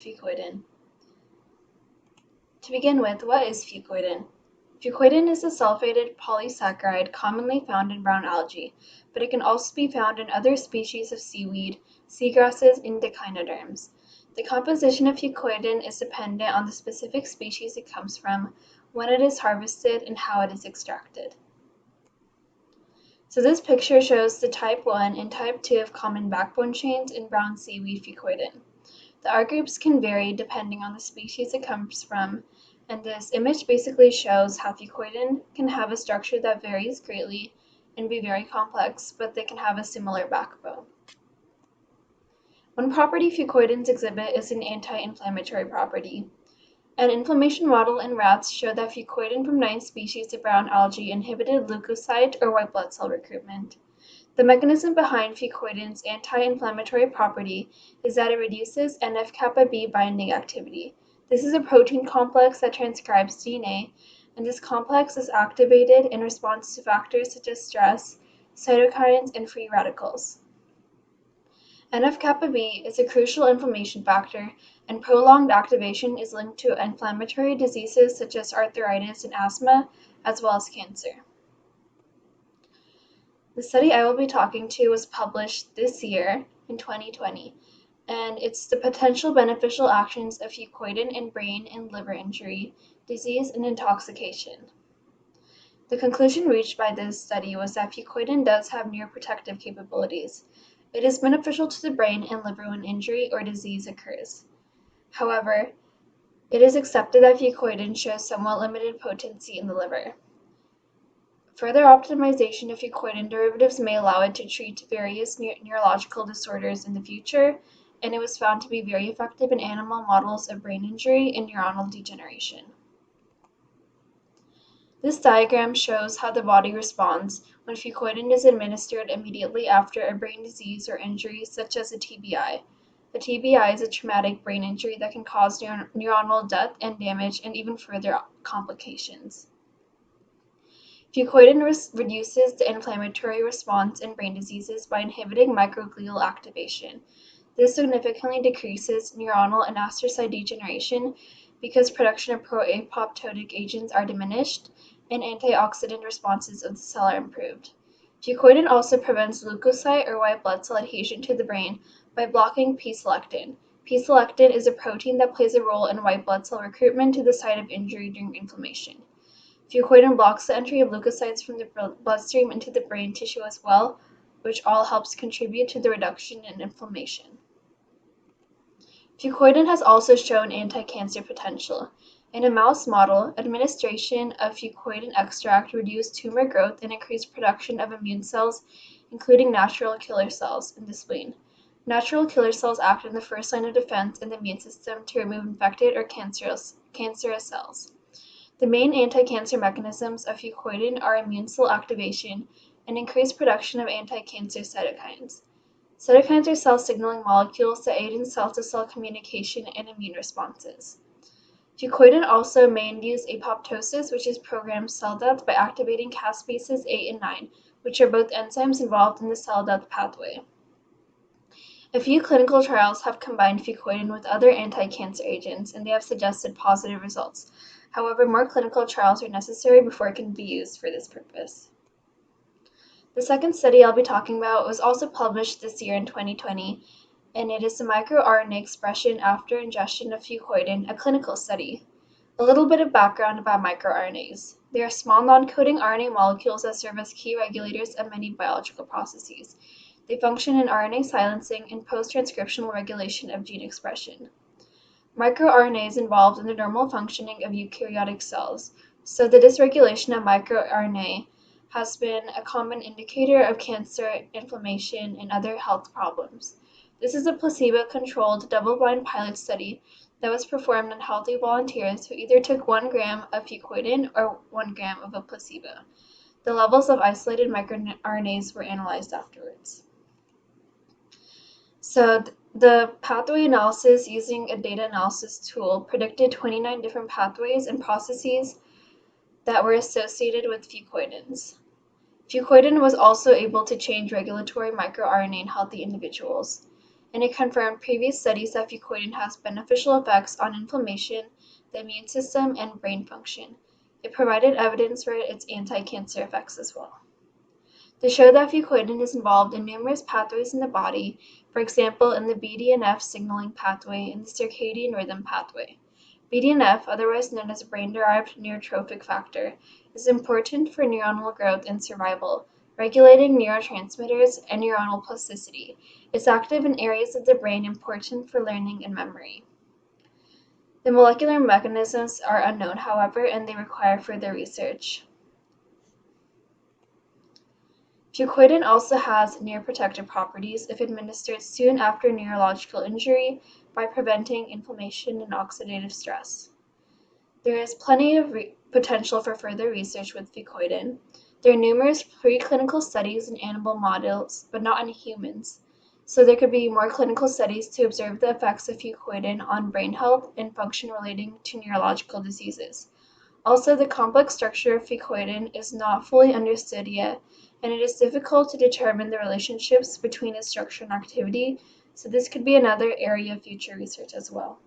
Fucoidin. To begin with, what is Fucoidin? Fucoidin is a sulfated polysaccharide commonly found in brown algae, but it can also be found in other species of seaweed, seagrasses, and echinoderms. The composition of fucoidin is dependent on the specific species it comes from, when it is harvested, and how it is extracted. So this picture shows the type 1 and type 2 of common backbone chains in brown seaweed fucoidin. The R groups can vary depending on the species it comes from, and this image basically shows how fucoidin can have a structure that varies greatly and be very complex, but they can have a similar backbone. One property fucoidins exhibit is an anti-inflammatory property. An inflammation model in rats showed that fucoidin from 9 species of brown algae inhibited leukocyte or white blood cell recruitment. The mechanism behind fucoidin's anti-inflammatory property is that it reduces NF-kappa B binding activity. This is a protein complex that transcribes DNA, and this complex is activated in response to factors such as stress, cytokines, and free radicals. NF-kappa B is a crucial inflammation factor, and prolonged activation is linked to inflammatory diseases such as arthritis and asthma, as well as cancer. The study I will be talking to was published this year in 2020, and it's the potential beneficial actions of fucoidin in brain and liver injury, disease, and intoxication. The conclusion reached by this study was that fucoidin does have neuroprotective capabilities. It is beneficial to the brain and liver when injury or disease occurs. However, it is accepted that fucoidin shows somewhat limited potency in the liver. Further optimization of fucoidin derivatives may allow it to treat various neurological disorders in the future, and it was found to be very effective in animal models of brain injury and neuronal degeneration. This diagram shows how the body responds when fucoidin is administered immediately after a brain disease or injury such as a TBI. A TBI is a traumatic brain injury that can cause neuronal death and damage and even further complications. Fucoidin reduces the inflammatory response in brain diseases by inhibiting microglial activation. This significantly decreases neuronal and astrocyte degeneration because production of pro-apoptotic agents are diminished and antioxidant responses of the cell are improved. Fucoidin also prevents leukocyte or white blood cell adhesion to the brain by blocking P-selectin. P-selectin is a protein that plays a role in white blood cell recruitment to the site of injury during inflammation. Fucoidin blocks the entry of leukocytes from the bloodstream into the brain tissue as well, which all helps contribute to the reduction in inflammation. Fucoidin has also shown anti-cancer potential. In a mouse model, administration of fucoidin extract reduced tumor growth and increased production of immune cells, including natural killer cells, in the spleen. Natural killer cells act in the first line of defense in the immune system to remove infected or cancerous cells. The main anti-cancer mechanisms of fucoidin are immune cell activation and increased production of anti-cancer cytokines. Cytokines are cell signaling molecules that aid in cell-to-cell communication and immune responses. Fucoidin also may induce apoptosis, which is programmed cell death, by activating caspases 8 and 9, which are both enzymes involved in the cell death pathway. A few clinical trials have combined fucoidin with other anti-cancer agents, and they have suggested positive results. However, more clinical trials are necessary before it can be used for this purpose. The second study I'll be talking about was also published this year in 2020, and it is the microRNA expression after ingestion of fucoidin, a clinical study. A little bit of background about microRNAs. They are small non-coding RNA molecules that serve as key regulators of many biological processes. They function in RNA silencing and post-transcriptional regulation of gene expression. MicroRNA is involved in the normal functioning of eukaryotic cells, so the dysregulation of microRNA has been a common indicator of cancer, inflammation, and other health problems. This is a placebo-controlled, double-blind pilot study that was performed on healthy volunteers who either took 1 gram of fucoidin or 1 gram of a placebo. The levels of isolated microRNAs were analyzed afterwards. So the pathway analysis using a data analysis tool predicted 29 different pathways and processes that were associated with fucoidins. Fucoidin was also able to change regulatory microRNA in healthy individuals. and it confirmed previous studies that Fucoidin has beneficial effects on inflammation, the immune system, and brain function. It provided evidence for its anti-cancer effects as well. They showed that Fucoidin is involved in numerous pathways in the body, for example, in the BDNF signaling pathway and the circadian rhythm pathway. BDNF, otherwise known as brain-derived neurotrophic factor, is important for neuronal growth and survival, regulating neurotransmitters and neuronal plasticity. It's active in areas of the brain important for learning and memory. The molecular mechanisms are unknown, however, and they require further research. Fucoidin also has neuroprotective properties if administered soon after neurological injury by preventing inflammation and oxidative stress. There is plenty of potential for further research with Fucoidin. There are numerous preclinical studies in animal models, but not in humans, so there could be more clinical studies to observe the effects of Fucoidin on brain health and function relating to neurological diseases. Also, the complex structure of Fucoidin is not fully understood yet, and it is difficult to determine the relationships between its structure and activity, so this could be another area of future research as well.